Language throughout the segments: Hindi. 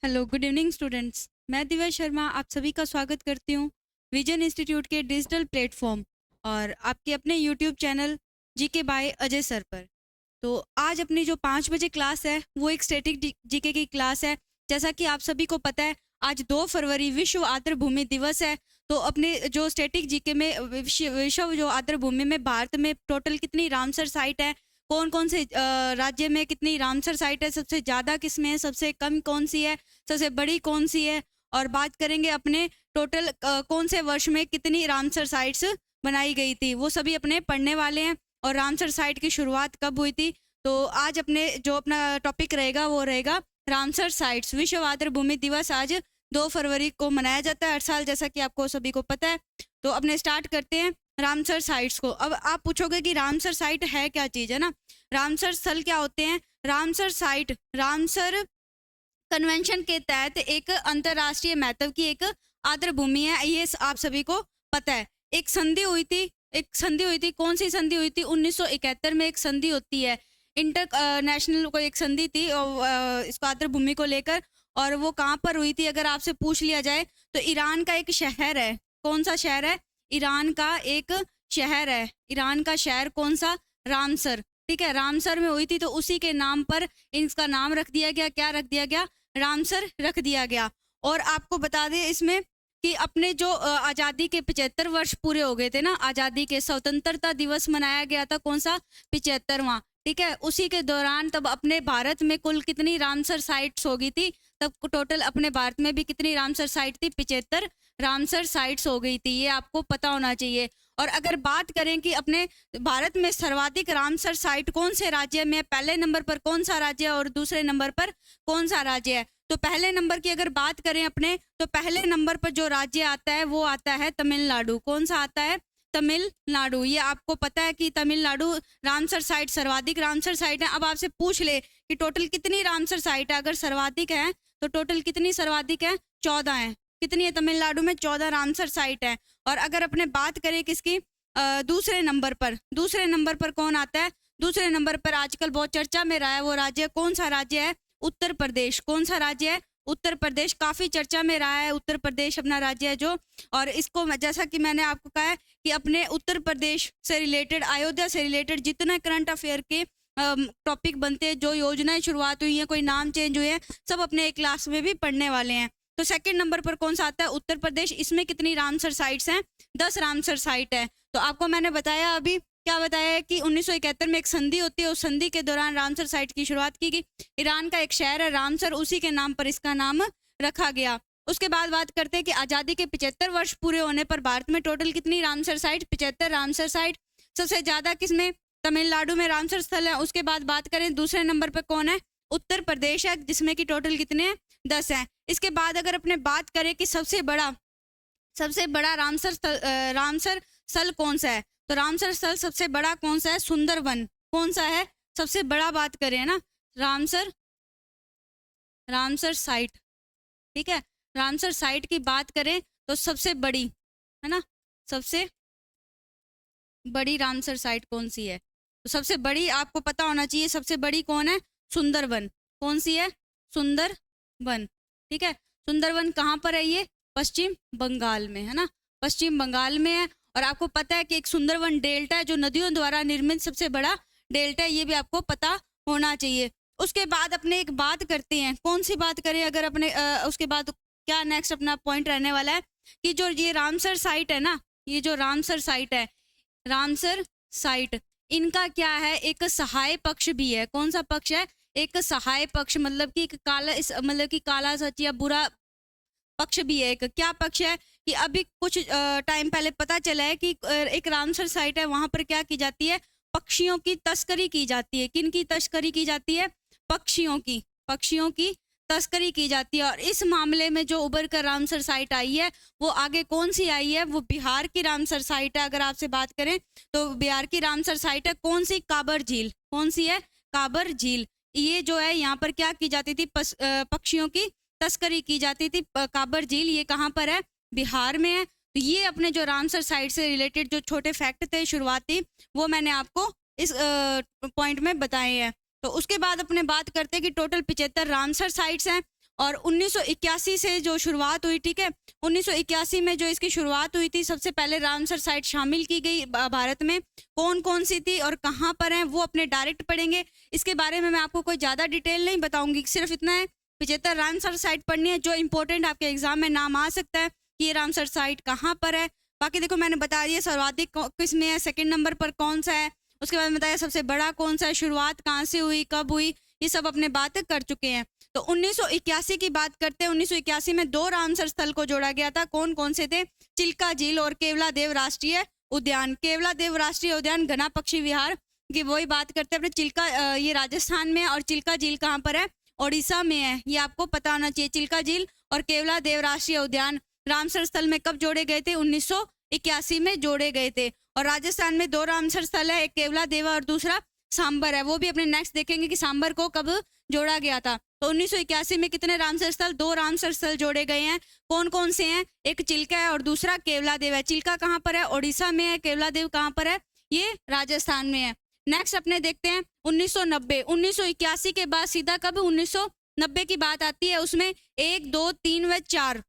Hello, good evening students. मैं दिव्या शर्मा आप सभी का स्वागत करती हूँ विजन इंस्टीट्यूट के डिजिटल प्लेटफॉर्म और आपके अपने YouTube channel GK by Ajay sir पर। तो आज अपनी जो 5 बजे क्लास है वो एक स्टैटिक जीके की क्लास है। जैसा कि आप सभी को पता है आज 2 फरवरी विश्व आर्द्रभूमि दिवस है। तो अपने जो स्टैटिक जीके में विश्व जो आर्द्रभूमि में भारत में टोटल कितनी रामसर साइट है, कौन कौन से राज्य में कितनी रामसर साइट है, सबसे ज़्यादा किस में है, सबसे कम कौन सी है, सबसे बड़ी कौन सी है, और बात करेंगे अपने टोटल कौन से वर्ष में कितनी रामसर साइट्स बनाई गई थी, वो सभी अपने पढ़ने वाले हैं। और रामसर साइट की शुरुआत कब हुई थी, तो आज अपने जो अपना टॉपिक रहेगा वो रहेगा रामसर साइट्स। विश्व आर्द्रभूमि दिवस आज 2 फरवरी को मनाया जाता है हर साल, जैसा कि आपको सभी को पता है। तो अपने स्टार्ट करते हैं रामसर साइट्स को। अब आप पूछोगे कि रामसर साइट है क्या चीज़, है ना। रामसर स्थल क्या होते हैं। रामसर साइट रामसर कन्वेंशन के तहत एक अंतर्राष्ट्रीय महत्व की एक आर्द्रभूमि है, ये आप सभी को पता है। एक संधि हुई थी, कौन सी संधि हुई थी, 1971 में एक संधि होती है, इंटरनेशनल कोई एक संधि थी और इसको आर्द्रभूमि को लेकर। और वो कहाँ पर हुई थी अगर आपसे पूछ लिया जाए तो ईरान का एक शहर है। कौन सा शहर है, ईरान का एक शहर है। ईरान का शहर कौन सा, रामसर। ठीक है, रामसर में हुई थी, तो उसी के नाम पर इसका नाम रख दिया गया। क्या रख दिया गया, रामसर रख दिया गया। और आपको बता दें इसमें कि अपने जो आज़ादी के 75 वर्ष पूरे हो गए थे ना, आज़ादी के स्वतंत्रता दिवस मनाया गया था, कौन सा, 75वां। ठीक है, उसी के दौरान तब अपने भारत में कुल कितनी रामसर साइट्स हो गई थी, तब टोटल अपने भारत में भी कितनी रामसर साइट थी, 75 रामसर साइट्स हो गई थी, ये आपको पता होना चाहिए। और अगर बात करें कि अपने भारत में सर्वाधिक रामसर साइट कौन से राज्य में, पहले नंबर पर कौन सा राज्य है और दूसरे नंबर पर कौन सा राज्य है, तो पहले नंबर की अगर बात करें अपने, तो पहले नंबर पर जो राज्य आता है वो आता है तमिलनाडु। कौन सा आता है, तमिलनाडु। ये आपको पता है कि तमिलनाडु रामसर साइट सर्वाधिक रामसर साइट है। अब आपसे पूछ ले कि टोटल कितनी रामसर साइट है, अगर सर्वाधिक है तो टोटल कितनी सर्वाधिक है, 14 है। कितनी है तमिलनाडु में, 14 रामसर साइट है। और अगर अपने बात करें किसकी, दूसरे नंबर पर कौन आता है, दूसरे नंबर पर आजकल बहुत चर्चा में रहा है वो राज्य, कौन सा राज्य है, उत्तर प्रदेश। कौन सा राज्य है, उत्तर प्रदेश। काफी चर्चा में रहा है उत्तर प्रदेश अपना राज्य है जो। और इसको जैसा कि मैंने आपको कहा है कि अपने उत्तर प्रदेश से रिलेटेड, अयोध्या से रिलेटेड जितने करंट अफेयर के टॉपिक बनते हैं, जो योजनाएं शुरुआत हुई है, कोई नाम चेंज हुए हैं, सब अपने एक क्लास में भी पढ़ने वाले हैं। तो सेकंड नंबर पर कौन सा आता है, उत्तर प्रदेश। इसमें कितनी रामसर साइट्स हैं, 10 रामसर साइट है। तो आपको मैंने बताया अभी, क्या बताया है कि 1971 में एक संधि होती है, उस संधि के दौरान रामसर साइट की शुरुआत की गई। ईरान का एक शहर है रामसर, उसी के नाम पर इसका नाम रखा गया। उसके बाद बात करते हैं कि आज़ादी के 75 वर्ष पूरे होने पर भारत में टोटल कितनी रामसर साइट, 75 रामसर साइट। सबसे ज्यादा किसमें, तमिलनाडु में रामसर स्थल है। उसके बाद बात करें दूसरे नंबर पर कौन है, उत्तर प्रदेश है, जिसमें कि टोटल कितने हैं, 10 हैं। इसके बाद अगर अपने बात करें कि सबसे बड़ा रामसर स्थल कौन सा है, तो रामसर स्थल सबसे बड़ा कौन सा है, सुंदरवन। कौन सा है सबसे बड़ा, बात करें ना, रामसर साइट। ठीक है, रामसर साइट की बात करें तो सबसे बड़ी, है ना, सबसे बड़ी रामसर साइट कौन सी है, तो सबसे बड़ी आपको पता होना चाहिए, सबसे बड़ी कौन है, सुंदरवन। कौन सी है, सुंदरवन। ठीक है, सुंदरवन कहाँ पर है, ये पश्चिम बंगाल में, है ना, पश्चिम बंगाल में है। और आपको पता है कि एक सुंदरवन डेल्टा है जो नदियों द्वारा निर्मित सबसे बड़ा डेल्टा है, ये भी आपको पता होना चाहिए। उसके बाद अपने एक बात करते हैं, कौन सी बात करें अगर अपने उसके बाद क्या नेक्स्ट अपना पॉइंट रहने वाला है कि जो ये रामसर साइट है ना, ये जो रामसर साइट है, रामसर साइट, इनका क्या है, एक सहाय पक्ष भी है। कौन सा पक्ष है, एक सहाय पक्ष, मतलब कि काला सच या बुरा पक्ष भी है। एक क्या पक्ष है कि अभी कुछ टाइम पहले पता चला है कि एक रामसर साइट है, वहां पर क्या की जाती है, पक्षियों की तस्करी की जाती है। किन की तस्करी की जाती है, पक्षियों की तस्करी की जाती है। और इस मामले में जो उभर कर रामसर साइट आई है वो आगे कौन सी आई है, वो बिहार की रामसर साइट है। अगर आपसे बात करें तो बिहार की रामसर साइट है, कौन सी, काबर झील। कौन सी है, काबर झील। ये जो है यहाँ पर क्या की जाती थी, पक्षियों की तस्करी की जाती थी। काबर झील ये कहाँ पर है, बिहार में है। तो ये अपने जो रामसर साइट से रिलेटेड जो छोटे फैक्ट थे शुरुआती, वो मैंने आपको इस पॉइंट में बताए हैं। तो उसके बाद अपने बात करते हैं कि टोटल 75 रामसर साइट्स हैं और 1981 से जो शुरुआत हुई, ठीक है, 1981 में जो इसकी शुरुआत हुई थी, सबसे पहले रामसर साइट शामिल की गई भारत में। कौन कौन सी थी और कहाँ पर हैं वो अपने डायरेक्ट पढ़ेंगे, इसके बारे में मैं आपको कोई ज़्यादा डिटेल नहीं बताऊंगी, सिर्फ इतना है 75 रामसर साइट पढ़नी है, जो इंपॉर्टेंट आपके एग्जाम में नाम आ सकता है कि ये रामसर साइट कहाँ पर है। बाकी देखो मैंने बता दिया सर्वाधिक किस में है, सेकंड नंबर पर कौन सा है, उसके बाद बताया सबसे बड़ा कौन सा है, शुरुआत कहाँ से हुई, कब हुई, ये सब अपने बात कर चुके हैं। तो 1981 की बात करते हैं। 1981 में 2 रामसर स्थल को जोड़ा गया था। कौन कौन से थे? चिल्का झील और केवलादेव राष्ट्रीय उद्यान। केवलादेव राष्ट्रीय उद्यान घना पक्षी विहार की वही बात करते हैं अपने चिल्का, ये राजस्थान में है, और चिल्का झील कहाँ पर है? ओडिशा में है। ये आपको पता होना चाहिए। चिल्का झील और केवलादेव राष्ट्रीय उद्यान रामसर स्थल में कब जोड़े गए थे? 1981 में जोड़े गए थे। और राजस्थान में 2 रामसर स्थल है, एक केवलादेव और दूसरा सांबर है। वो भी अपने नेक्स्ट देखेंगे कि सांबर को कब जोड़ा गया था। तो 1981 में कितने रामसर स्थल? 2 रामसर स्थल जोड़े गए हैं। कौन कौन से हैं? एक चिल्का है और दूसरा केवलादेव है। चिल्का कहाँ पर है? ओडिशा में है। केवलादेव कहाँ पर है? ये राजस्थान में है। नेक्स्ट अपने देखते हैं 1990। 1981 के बाद सीधा कब 1990 की बात आती है। उसमें 1, 2, 3 व 4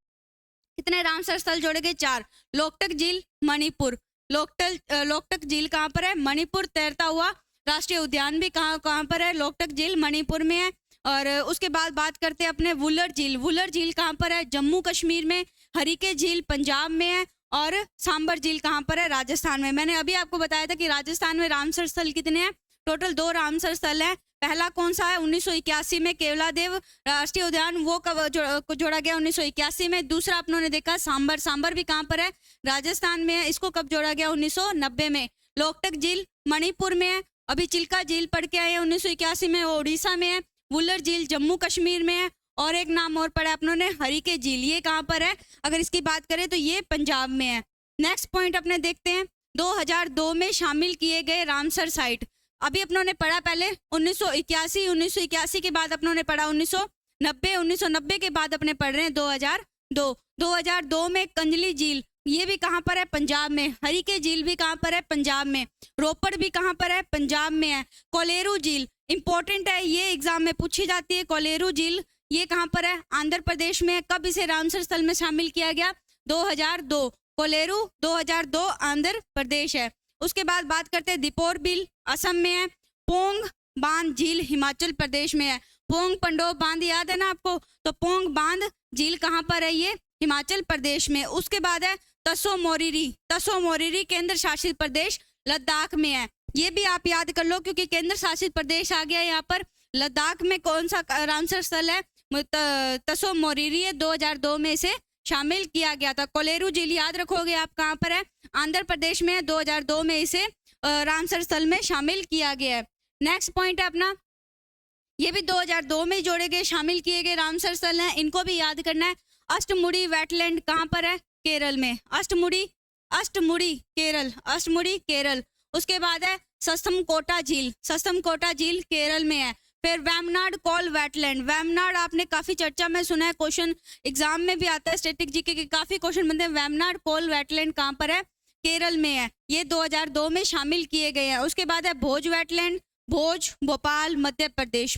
कितने रामसर स्थल जोड़े गए? 4। लोकटक झील मणिपुर। लोकटक झील कहाँ पर है? मणिपुर। तैरता हुआ राष्ट्रीय उद्यान भी कहाँ पर है? लोकटक झील मणिपुर में है। और उसके बाद बात करते हैं अपने वुलर झील। वुलर झील कहाँ पर है? जम्मू कश्मीर में। हरिके झील पंजाब में है। और सांबर झील कहाँ पर है? राजस्थान में। मैंने अभी आपको बताया था कि राजस्थान में रामसर स्थल कितने हैं? टोटल 2 रामसर स्थल है। पहला कौन सा है? 1981 में केवलादेव राष्ट्रीय उद्यान, वो कब जोड़ा गया? 1981 में। दूसरा अपनों देखा सांबर। सांबर भी कहाँ पर है? राजस्थान में है। इसको कब जोड़ा गया? 1990 में। लोकटक झील मणिपुर में है। अभी चिल्का झील पढ़ के आए हैं 1981 में, वो उड़ीसा में है। वुलर झील जम्मू कश्मीर में है। और एक नाम और पढ़ा अपनों ने, हरिके झील। ये कहाँ पर है? अगर इसकी बात करें तो ये पंजाब में है। नेक्स्ट पॉइंट अपने देखते हैं 2002 में शामिल किए गए रामसर साइट। अभी अपनों ने पढ़ा पहले 1981 के बाद अपनों ने पढ़ा 1990 के बाद अपने पढ़ रहे हैं 2002 में कंजली झील, ये भी कहाँ पर है? पंजाब में। हरिके झील भी कहाँ पर है? पंजाब में। रोपड़ भी कहाँ पर है? पंजाब में है। कोलेरू झील इंपॉर्टेंट है, ये एग्जाम में पूछी जाती है। कोलेरू झील ये कहाँ पर है? आंध्र प्रदेश में। कब इसे रामसर स्थल में शामिल किया गया? 2002। कोलेरू 2002 आंध्र प्रदेश है। उसके बाद बात करते हैं दीपोर बिल असम में है। पोंग बांध झील हिमाचल प्रदेश में है। पोंग पंडोह बांध याद है ना आपको? तो पोंग बांध झील कहाँ पर है? ये हिमाचल प्रदेश में। उसके बाद है तसो मोरिरी केंद्र शासित प्रदेश लद्दाख में है। ये भी आप याद कर लो क्योंकि केंद्र शासित प्रदेश आ गया यहाँ पर। लद्दाख में कौन सा रामसर स्थल है? तसो मोरिरी है। 2002 में इसे शामिल किया गया था। कोलेरू झील याद रखोगे आप कहाँ पर है? आंध्र प्रदेश में है। 2002 में इसे रामसर स्थल में शामिल किया गया है। नेक्स्ट पॉइंट है अपना, ये भी 2002 में जोड़े गए शामिल किए गए रामसर स्थल हैं, इनको भी याद करना है। अष्टमुड़ी वेटलैंड कहाँ पर है? केरल में। अष्टमुड़ी केरल। उसके बाद है सस्तमकोटा झील केरल में है। फिर वेमनाड कोल वेटलैंड। वेमनाड आपने काफी चर्चा में सुना है, क्वेश्चन एग्जाम में भी आता है, स्टैटिक जीके के काफी क्वेश्चन बनते हैं। वेमनाड कोल वेटलैंड कहाँ पर है? केरल में है। ये 2002 में शामिल किए गए हैं। उसके बाद है भोज वेटलैंड, भोज भोपाल मध्य प्रदेश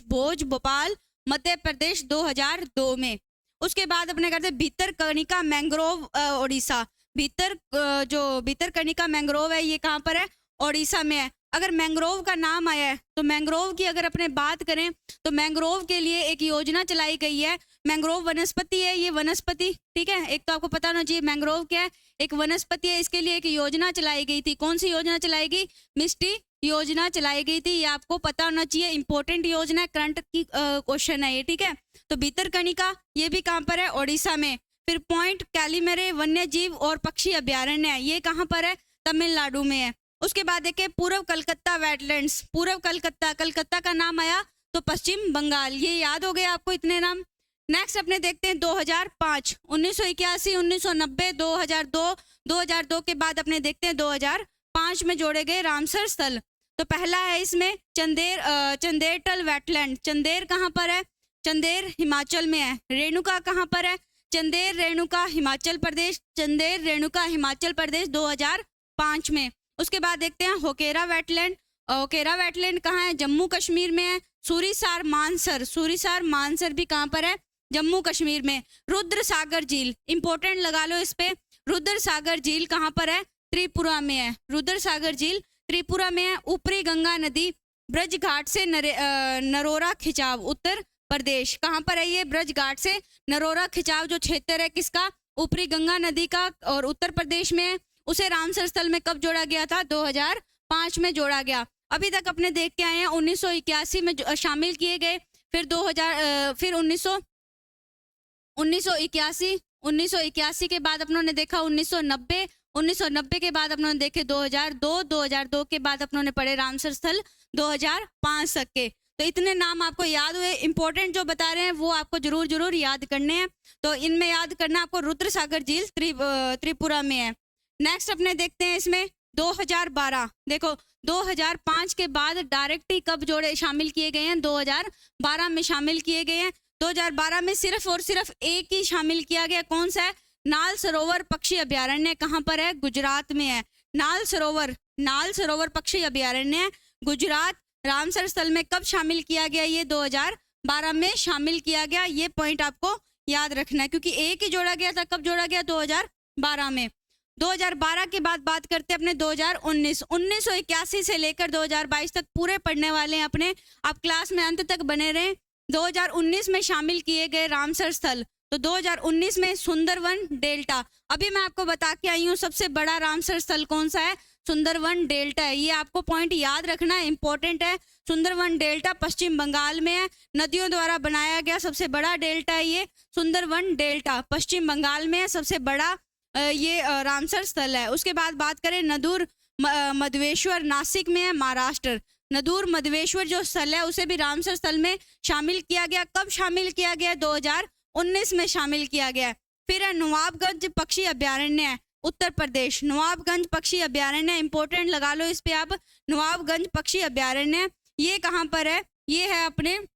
2002 में। उसके बाद अपने करते भितरकनिका मैंग्रोव ओडिशा। भितरकनिका मैंग्रोव है, ये कहाँ पर है? ओडिशा में है। अगर मैंग्रोव का नाम आया है तो मैंग्रोव की अगर अपने बात करें तो मैंग्रोव के लिए एक योजना चलाई गई है। मैंग्रोव वनस्पति है, ये वनस्पति, ठीक है, एक तो आपको पता होना चाहिए मैंग्रोव क्या है, एक वनस्पति है। इसके लिए एक योजना चलाई गई थी। कौन सी योजना चलाई गई? मिस्टी योजना चलाई गई थी। ये आपको पता होना चाहिए, इंपॉर्टेंट योजना है, करंट की क्वेश्चन है ये, ठीक है। तो भितरकनिका ये भी कहाँ पर है? ओडिशा में। फिर पॉइंट कैलिमेरे वन्य जीव और पक्षी अभ्यारण्य है, ये कहाँ पर है? तमिलनाडु में है। उसके बाद देखिए पूर्व कलकत्ता वेटलैंड्स। कलकत्ता का नाम आया तो पश्चिम बंगाल। ये याद हो गए आपको इतने नाम। नेक्स्ट अपने देखते हैं 2005। 1981, 1990, 2002 के बाद अपने देखते हैं 2005 में जोड़े गए रामसर स्थल। तो पहला है इसमें चंदेरटल वेटलैंड। चंदेर कहाँ पर है? चंदेर हिमाचल में है। रेणुका कहाँ पर है? चंदेर रेणुका हिमाचल प्रदेश 2005 में। उसके बाद देखते हैं होकेरा वेटलैंड कहाँ है? जम्मू कश्मीर में है। सूरीसार मानसर भी कहाँ पर है? जम्मू कश्मीर में। रुद्र सागर झील, इंपॉर्टेंट लगा लो इस पे, रुद्र सागर झील कहाँ पर है? त्रिपुरा में है। रुद्र सागर झील त्रिपुरा में है। ऊपरी गंगा नदी ब्रज घाट से नरोरा खिंचाव, उत्तर प्रदेश। कहाँ पर है ये? ब्रज घाट से नरोरा खिंचाव जो क्षेत्र है किसका? ऊपरी गंगा नदी का, और उत्तर प्रदेश में है। उसे रामसर स्थल में कब जोड़ा गया था? 2005 में जोड़ा गया। अभी तक अपने देख के आए हैं 1981 में शामिल किए गए, फिर 1981 के बाद अपनों ने देखा 1990 के बाद अपनों ने देखे 2002 के बाद अपनों ने पढ़े रामसर स्थल 2005 तक के। तो इतने नाम आपको याद हुए। इंपॉर्टेंट जो बता रहे हैं वो आपको जरूर याद करने हैं। तो इनमें याद करना आपको, रुद्र सागर झील त्रिपुरा में है। नेक्स्ट अपने देखते हैं इसमें 2012। देखो 2005 के बाद डायरेक्ट ही कब जोड़े शामिल किए गए हैं? 2012 में शामिल किए गए हैं। 2012 में सिर्फ और सिर्फ एक ही शामिल किया गया, कौन सा है? नाल सरोवर पक्षी अभ्यारण्य। कहाँ पर है? गुजरात में है। नाल सरोवर पक्षी अभ्यारण्य गुजरात। रामसर स्थल में कब शामिल किया गया? ये 2012 में शामिल किया गया। ये पॉइंट आपको याद रखना है, क्योंकि एक ही जोड़ा गया था। कब जोड़ा गया? 2012 में। 2012 के बाद बात करते हैं अपने 2019। 1981 से लेकर 2022 तक पूरे पढ़ने वाले हैं अपने, आप क्लास में अंत तक बने रहें। 2019 में शामिल किए गए रामसर स्थल, तो 2019 में सुंदरवन डेल्टा। अभी मैं आपको बता के आई हूँ सबसे बड़ा रामसर स्थल कौन सा है? सुंदरवन डेल्टा है। ये आपको पॉइंट याद रखना है, इंपॉर्टेंट है। सुंदरवन डेल्टा पश्चिम बंगाल में है, नदियों द्वारा बनाया गया सबसे बड़ा डेल्टा है ये सुंदरवन डेल्टा, पश्चिम बंगाल में है। सबसे बड़ा ये रामसर स्थल है। उसके बाद बात करें नदूर मधवेश्वर, नासिक में है, महाराष्ट्र। नदूर मधवेश्वर जो स्थल है उसे भी रामसर स्थल में शामिल किया गया। कब शामिल किया गया? 2019 में शामिल किया गया। फिर है नवाबगंज पक्षी अभ्यारण्य, उत्तर प्रदेश। नवाबगंज पक्षी अभ्यारण्य, इंपॉर्टेंट लगा लो इस पे आप, नवाबगंज पक्षी अभ्यारण्य। ये कहाँ पर है? ये है अपने,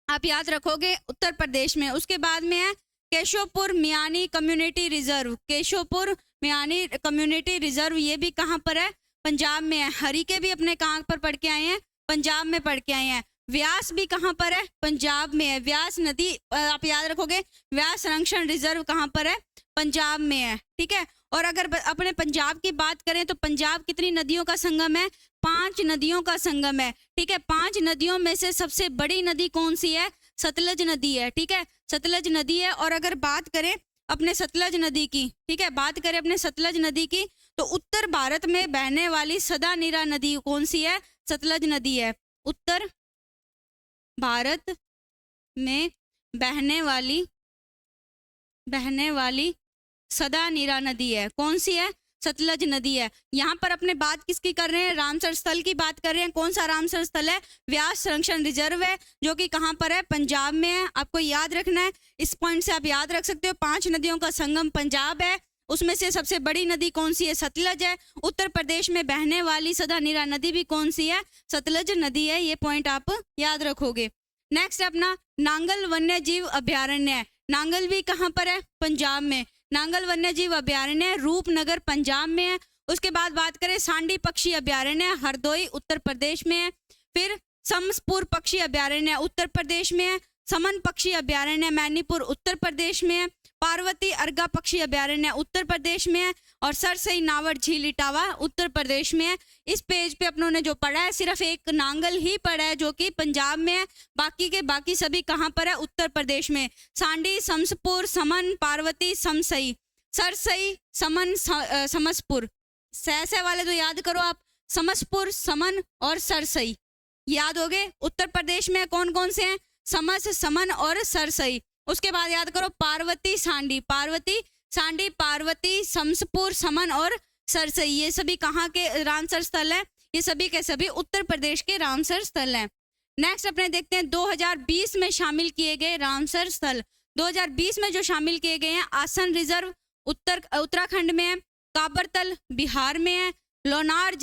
आप याद रखोगे, उत्तर प्रदेश में। उसके बाद में है Keshavpur Miani community reserve. Keshavpur Miani community reserve, ये भी कहाँ पर है? पंजाब में है। हरिके भी अपने कहाँ पर पढ़ के आए हैं? पंजाब में पढ़ के आए हैं। व्यास भी कहाँ पर है? पंजाब में है। व्यास नदी आप याद रखोगे, व्यास संरक्षण रिजर्व कहाँ पर है? पंजाब में है। ठीक है। और अगर अपने पंजाब की बात करें तो पंजाब कितनी नदियों का संगम है? 5 नदियों का संगम है। ठीक है। 5 नदियों में से सबसे बड़ी नदी कौन सी है? सतलज नदी है। ठीक है, सतलज नदी है। और अगर बात करें अपने सतलज नदी की, ठीक है, बात करें अपने सतलज नदी की, तो उत्तर भारत में बहने वाली सदा नीरा नदी कौन सी है? सतलज नदी है। उत्तर भारत में बहने वाली सदा नीरा नदी है, कौन सी है? सतलज नदी है। यहाँ पर अपने बात किसकी कर रहे हैं? रामसर स्थल की बात कर रहे हैं। कौन सा रामसर स्थल है? व्यास संरक्षण रिजर्व है, जो कि कहाँ पर है? पंजाब में है। आपको याद रखना है, इस पॉइंट से आप याद रख सकते हो। 5 नदियों का संगम पंजाब है, उसमें से सबसे बड़ी नदी कौन सी है? सतलज है। उत्तर प्रदेश में बहने वाली सदा नीरा नदी भी कौन सी है? सतलज नदी है। ये पॉइंट आप याद रखोगे। नेक्स्ट अपना नांगल वन्य जीव अभ्यारण्य है। नांगल भी कहाँ पर है? पंजाब में। नांगल वन्य जीव अभ्यारण्य रूपनगर पंजाब में है। उसके बाद बात करें सांडी पक्षी अभ्यारण्य, हरदोई उत्तर प्रदेश में है। फिर समसपुर पक्षी अभ्यारण्य उत्तर प्रदेश में है। समन पक्षी अभ्यारण्य मैनीपुर उत्तर प्रदेश में है। पार्वती अर्गा पक्षी अभ्यारण्य उत्तर प्रदेश में है। और सरसई नावर झील इटावा उत्तर प्रदेश में है। इस पेज पे अपनों ने जो पढ़ा है सिर्फ एक नांगल ही पढ़ा है, जो कि पंजाब में है। बाकी के बाकी सभी कहाँ पर है? उत्तर प्रदेश में। सांडी, समसपुर, समन, पार्वती, समसई, सरसई, समन, समसपुर। सै वाले तो याद करो आप, समसपुर, समन और सरसई याद हो गए। उत्तर प्रदेश में कौन कौन से हैं? समस, समन और सरसई। उसके बाद याद करो पार्वती, सांडी, पार्वती, समसपुर, समन और सरसई। ये सभी कहाँ के रामसर स्थल है? ये सभी के सभी उत्तर प्रदेश के रामसर स्थल हैं। नेक्स्ट अपने देखते हैं 2020 में शामिल किए गए रामसर स्थल। 2020 में जो शामिल किए गए हैं, आसन रिजर्व उत्तराखंड में है। काबरतल बिहार में है। लोनार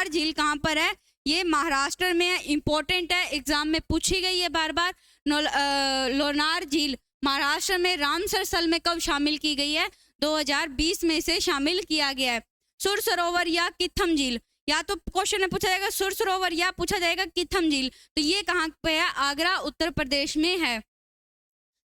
झील कहाँ पर है? ये महाराष्ट्र में है। इंपॉर्टेंट है, एग्जाम में पूछी गई है बार बार। लोनार झील महाराष्ट्र में रामसर स्थल में कब शामिल की गई है? 2020 में इसे शामिल किया गया है। सुर सरोवर या किथम झील, या तो क्वेश्चन में पूछा जाएगा सुर सरोवर या पूछा जाएगा किथम झील। तो ये कहाँ पे है? आगरा उत्तर प्रदेश में है।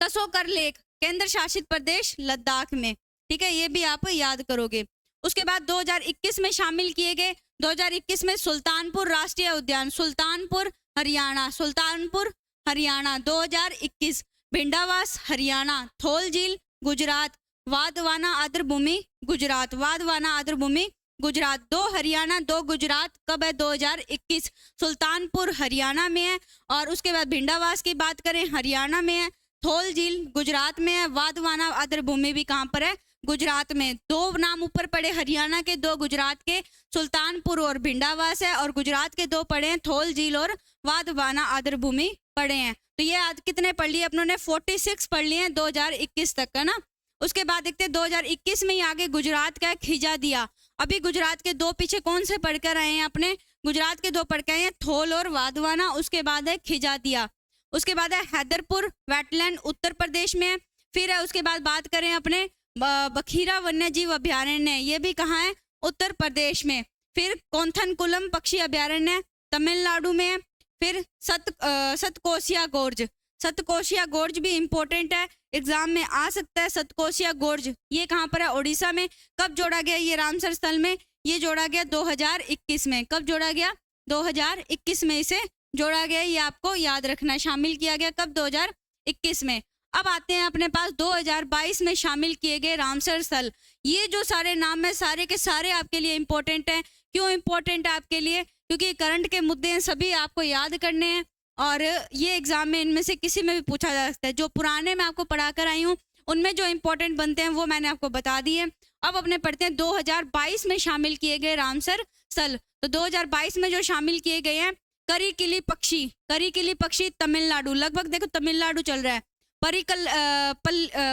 कसोकर लेक केंद्र शासित प्रदेश लद्दाख में, ठीक है, ये भी आप याद करोगे। उसके बाद 2021 में शामिल किए गए, 2021 में सुल्तानपुर राष्ट्रीय उद्यान, सुल्तानपुर हरियाणा, सुल्तानपुर हरियाणा 2021, भिंडावास हरियाणा, थोल झील गुजरात, वाधवाना आर्द्रभूमि गुजरात, वाधवाना आर्द्रभूमि गुजरात, 2 हरियाणा 2 गुजरात, कब है 2021, सुल्तानपुर हरियाणा में है। और उसके बाद भिंडावास की बात करें हरियाणा में है, थोल झील गुजरात में है, वाधवाना आर्द्रभूमि भी कहाँ पर है, गुजरात में। 2 नाम ऊपर पड़े हरियाणा के, 2 गुजरात के, सुल्तानपुर और भिंडावास है, और गुजरात के 2 पड़े हैं, थोल झील और वाधवाना आर्द्रभूमि पड़े हैं। तो ये आज कितने पढ़ लिए अपनों ने, 46 पढ़ लिए हैं 2021 तक का ना। उसके बाद देखते हैं 2021 में ही आगे गुजरात का खिजा दिया। अभी गुजरात के 2 पीछे कौन से पढ़कर आए हैं अपने, गुजरात के 2 पढ़ के आए हैं, थोल और वाधवाना। उसके बाद है खिजा दिया। उसके बाद है हैदरपुर वेटलैंड उत्तर प्रदेश में। फिर है उसके बाद बात करें अपने बखीरा वन्य जीव अभ्यारण्य, ये भी कहाँ है, उत्तर प्रदेश में। फिर कोंथनकुलम पक्षी अभ्यारण्य तमिलनाडु में। फिर सतकोशिया गोर्ज, सतकोशिया गोर्ज भी इंपॉर्टेंट है, एग्जाम में आ सकता है। सतकोशिया गोर्ज ये कहाँ पर है, उड़ीसा में। कब जोड़ा गया ये रामसर स्थल में, ये जोड़ा गया 2021 में। कब जोड़ा गया, 2021 में इसे जोड़ा गया, ये आपको याद रखना, शामिल किया गया कब, 2021 में। अब आते हैं अपने पास 2022 में शामिल किए गए रामसर स्थल। ये जो सारे नाम है सारे के सारे आपके लिए इंपॉर्टेंट हैं। क्यों इंपॉर्टेंट है आपके लिए, क्योंकि करंट के मुद्दे हैं, सभी आपको याद करने हैं, और ये एग्जाम में इनमें से किसी में भी पूछा जा सकता है। जो पुराने मैं आपको पढ़ा कर आई हूँ उनमें जो इंपॉर्टेंट बनते हैं वो मैंने आपको बता दिए। अब अपने पढ़ते हैं 2022 में शामिल किए गए रामसर स्थल। तो 2022 में जो शामिल किए गए हैं, करिकिली पक्षी, करिकिली पक्षी तमिलनाडु, लगभग देखो तमिलनाडु चल रहा है।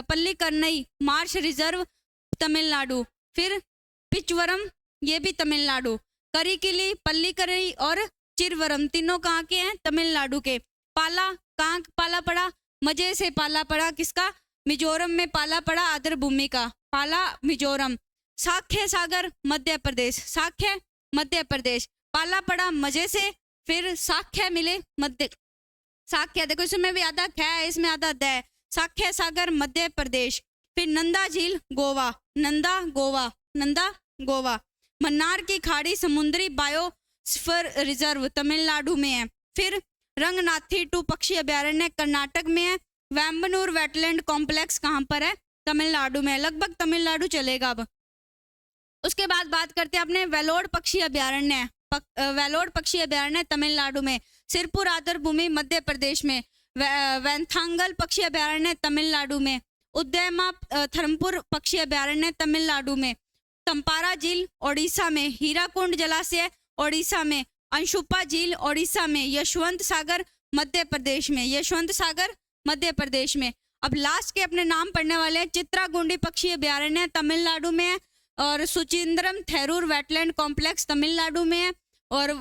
Pallikaranai Marsh reserve Tamil Nadu. फिर पिचवरम ये भी तमिलनाडु। करिकिली, पल्लीकरनई और चिरवरम तीनों कहाँ के हैं, तमिलनाडु के। पाला कहाँ पाला पड़ा, मजे से पाला पड़ा किसका, मिजोरम में पाला पड़ा आर्द्रभूमि का, पाला मिजोरम। साख्य सागर मध्य प्रदेश, साख्य मध्य प्रदेश, पाला पड़ा मजे से, फिर साख्य मिले मध्य, साख्य देखो इसमें भी आधा ख है, इसमें आधा द है, साख्य सागर मध्य प्रदेश। फिर नंदा झील गोवा, नंदा गोवा, नंदा गोवा। मन्नार की खाड़ी समुद्री बायोस्फीयर रिजर्व तमिलनाडु में है। फिर रंगनाथी 2 पक्षी अभ्यारण्य कर्नाटक में है। वेम्बनूर वेटलैंड कॉम्प्लेक्स कहाँ पर है, तमिलनाडु में, लगभग तमिलनाडु चलेगा। अब उसके बाद बात करते हैं अपने वेलोड पक्षी अभ्यारण्य, वेलोड पक्षी अभ्यारण्य तमिलनाडु में। सिरपुर आर्द्रभूमि मध्य प्रदेश में। वैंथांगल पक्षी अभ्यारण्य तमिलनाडु में। उदयमा थरमपुर पक्षी अभ्यारण्य तमिलनाडु में। तंपारा झील ओडिशा में। हीराकुंड जलाशय ओडिशा में। अंशुपा झील ओडिशा में। यशवंत सागर मध्य प्रदेश में, यशवंत सागर मध्य प्रदेश में। अब लास्ट के अपने नाम पढ़ने वाले हैं। चित्रागुंडी पक्षी अभ्यारण्य तमिलनाडु में है, और सुचिंद्रम थेरूर वेटलैंड कॉम्प्लेक्स तमिलनाडु में है, और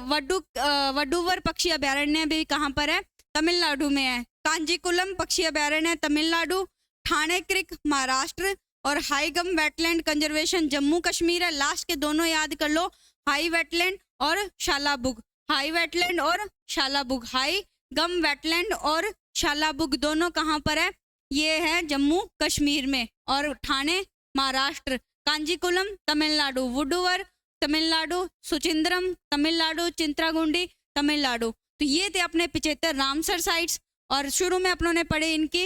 वडुवर पक्षी अभ्यारण्य भी कहाँ पर है, तमिलनाडु में है। कांजीकुलम पक्षी अभ्यारण्य तमिलनाडु। ठाणे क्रिक महाराष्ट्र, और हाईगम वेटलैंड कंजर्वेशन जम्मू कश्मीर है। लास्ट के दोनों याद कर लो, हाई वेटलैंड और शालाबुग, हाई वेटलैंड और शालाबुग, हाई गम वेटलैंड और शालाबुग दोनों कहाँ पर है, ये है जम्मू कश्मीर में, और ठाणे महाराष्ट्र। कांजीकुलम तमिलनाडु, वुडुवर तमिलनाडु, सुचिंद्रम तमिलनाडु, चिंत्रागुंडी तमिलनाडु। तो ये थे अपने 75 रामसर साइट्स। और शुरू में अपनों ने पढ़े इनकी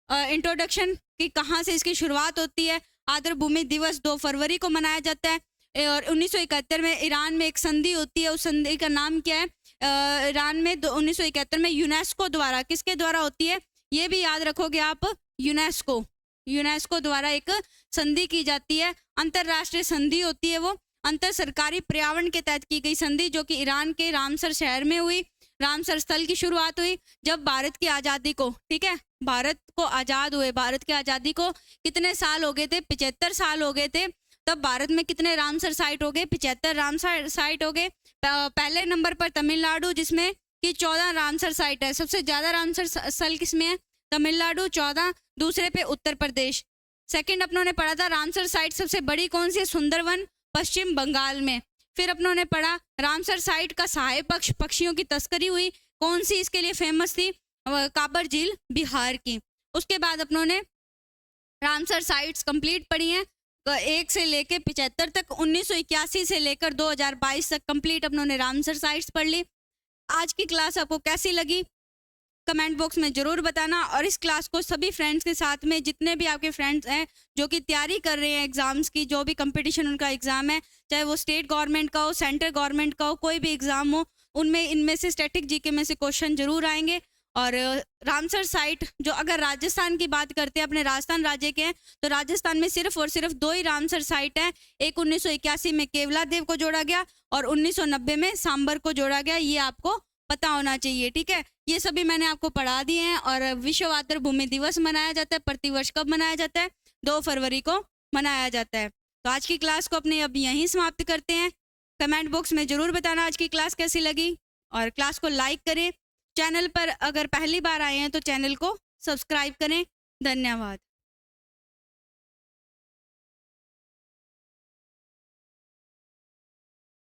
इंट्रोडक्शन कि कहाँ से इसकी शुरुआत होती है। आर्द्रभूमि दिवस 2 फरवरी को मनाया जाता है, और 1971 में ईरान में एक संधि होती है, उस संधि का नाम क्या है, ईरान में 1971 में यूनेस्को द्वारा, किसके द्वारा होती है ये भी याद रखोगे आप, यूनेस्को, यूनेस्को द्वारा एक संधि की जाती है, अंतरराष्ट्रीय संधि होती है वो, अंतर सरकारी पर्यावरण के तहत की गई संधि, जो कि ईरान के रामसर शहर में हुई। रामसर स्थल की शुरुआत हुई जब भारत की आज़ादी को, ठीक है, भारत को आज़ाद हुए, भारत की आज़ादी को कितने साल हो गए थे, 75 साल हो गए थे। तब भारत में कितने रामसर साइट हो गए, 75 रामसर साइट हो गए। पहले नंबर पर तमिलनाडु, जिसमें कि 14 रामसर साइट है। सबसे ज़्यादा रामसर स्थल किसमें है, तमिलनाडु 14, दूसरे पे उत्तर प्रदेश। सेकंड अपनों ने पढ़ा था रामसर साइट सबसे बड़ी कौन सी है, सुंदरवन पश्चिम बंगाल में। फिर अपनों ने पढ़ा रामसर साइट का सहायक पक्ष पक्षियों की तस्करी हुई, कौन सी इसके लिए फेमस थी, काबर झील बिहार की। उसके बाद अपनों ने रामसर साइट्स कंप्लीट पढ़ी हैं, 1 से लेके 75 तक, 1981 से लेकर 2022 तक कंप्लीट अपनों ने रामसर साइट्स पढ़ ली। आज की क्लास आपको कैसी लगी कमेंट बॉक्स में ज़रूर बताना, और इस क्लास को सभी फ्रेंड्स के साथ में, जितने भी आपके फ्रेंड्स हैं जो कि तैयारी कर रहे हैं एग्ज़ाम्स की, जो भी कंपटीशन उनका एग्ज़ाम है, चाहे वो स्टेट गवर्नमेंट का हो, सेंट्रल गवर्नमेंट का हो, कोई भी एग्ज़ाम हो, उनमें इनमें से स्टैटिक जीके में से क्वेश्चन ज़रूर आएंगे। और रामसर साइट जो, अगर राजस्थान की बात करते हैं, अपने राजस्थान राज्य के हैं, तो राजस्थान में सिर्फ और सिर्फ 2 ही रामसर साइट हैं। एक 1981 में केवला देव को जोड़ा गया और 1990 में सांबर को जोड़ा गया। ये आपको पता होना चाहिए, ठीक है। ये सभी मैंने आपको पढ़ा दिए हैं। और विश्व मातृभूमि दिवस मनाया जाता है प्रतिवर्ष, कब मनाया जाता है? 2 फरवरी को मनाया जाता है। तो आज की क्लास को अपने अब यहीं समाप्त करते हैं। कमेंट बॉक्स में ज़रूर बताना आज की क्लास कैसी लगी, और क्लास को लाइक करें। चैनल पर अगर पहली बार आए हैं तो चैनल को सब्सक्राइब करें। धन्यवाद।